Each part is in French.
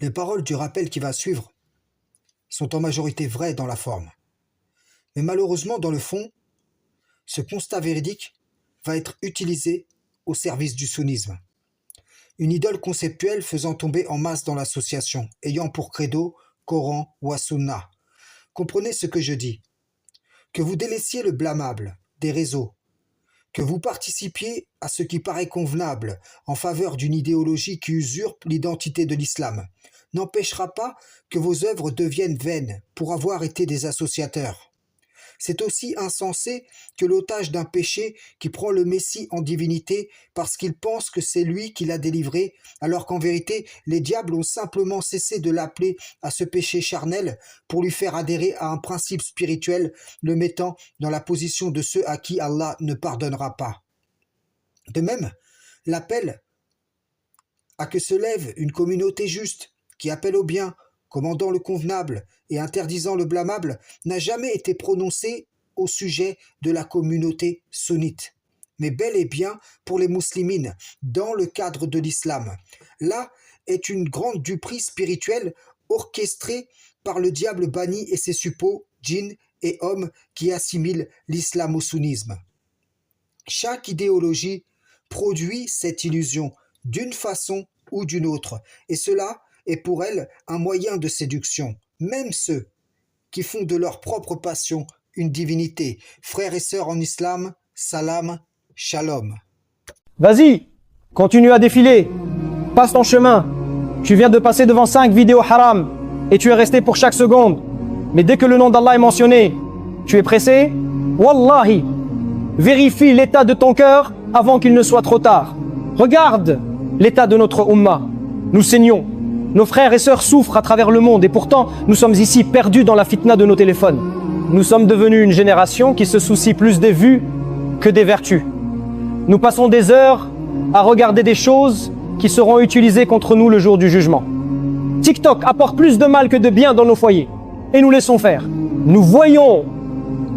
Les paroles du rappel qui va suivre sont en majorité vraies dans la forme. Mais malheureusement, dans le fond, ce constat véridique va être utilisé au service du sunnisme. Une idole conceptuelle faisant tomber en masse dans l'association, ayant pour credo Coran ou Sunna. Comprenez ce que je dis. Que vous délaissiez le blâmable des réseaux, que vous participiez à ce qui paraît convenable en faveur d'une idéologie qui usurpe l'identité de l'islam, n'empêchera pas que vos œuvres deviennent vaines pour avoir été des associateurs. C'est aussi insensé que l'otage d'un péché qui prend le Messie en divinité parce qu'il pense que c'est lui qui l'a délivré, alors qu'en vérité, les diables ont simplement cessé de l'appeler à ce péché charnel pour lui faire adhérer à un principe spirituel, le mettant dans la position de ceux à qui Allah ne pardonnera pas. De même, l'appel à que se lève une communauté juste qui appelle au bien, commandant le convenable et interdisant le blâmable, n'a jamais été prononcé au sujet de la communauté sunnite, mais bel et bien pour les muslimines, dans le cadre de l'islam. Là est une grande duperie spirituelle orchestrée par le diable banni et ses suppôts, djinns et hommes qui assimilent l'islam au sunnisme. Chaque idéologie produit cette illusion d'une façon ou d'une autre, et cela est pour elle un moyen de séduction. Même ceux qui font de leur propre passion une divinité. Frères et sœurs en islam, salam, shalom. Vas-y, continue à défiler, passe ton chemin. Tu viens de passer devant 5 vidéos haram et tu es resté pour chaque seconde. Mais dès que le nom d'Allah est mentionné, tu es pressé. Wallahi, vérifie l'état de ton cœur avant qu'il ne soit trop tard. Regarde l'état de notre ummah. Nous saignons. Nos frères et sœurs souffrent à travers le monde et pourtant nous sommes ici perdus dans la fitna de nos téléphones. Nous sommes devenus une génération qui se soucie plus des vues que des vertus. Nous passons des heures à regarder des choses qui seront utilisées contre nous le jour du jugement. TikTok apporte plus de mal que de bien dans nos foyers et nous laissons faire. Nous voyons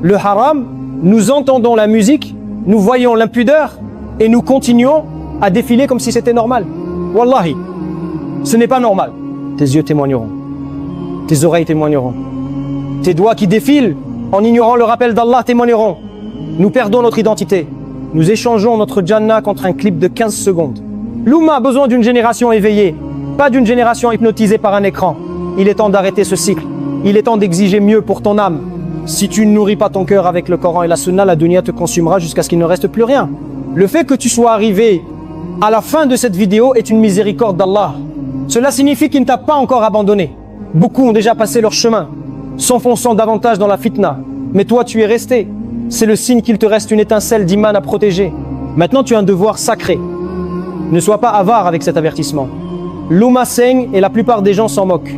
le haram, nous entendons la musique, nous voyons l'impudeur et nous continuons à défiler comme si c'était normal. Wallahi. Ce n'est pas normal. Tes yeux témoigneront. Tes oreilles témoigneront. Tes doigts qui défilent en ignorant le rappel d'Allah témoigneront. Nous perdons notre identité. Nous échangeons notre Jannah contre un clip de 15 secondes. L'Oumma a besoin d'une génération éveillée, pas d'une génération hypnotisée par un écran. Il est temps d'arrêter ce cycle. Il est temps d'exiger mieux pour ton âme. Si tu ne nourris pas ton cœur avec le Coran et la Sunna, la dunya te consumera jusqu'à ce qu'il ne reste plus rien. Le fait que tu sois arrivé à la fin de cette vidéo est une miséricorde d'Allah. Cela signifie qu'il ne t'a pas encore abandonné. Beaucoup ont déjà passé leur chemin, s'enfonçant davantage dans la fitna. Mais toi, tu es resté. C'est le signe qu'il te reste une étincelle d'iman à protéger. Maintenant, tu as un devoir sacré. Ne sois pas avare avec cet avertissement. L'Oumma saigne et la plupart des gens s'en moquent.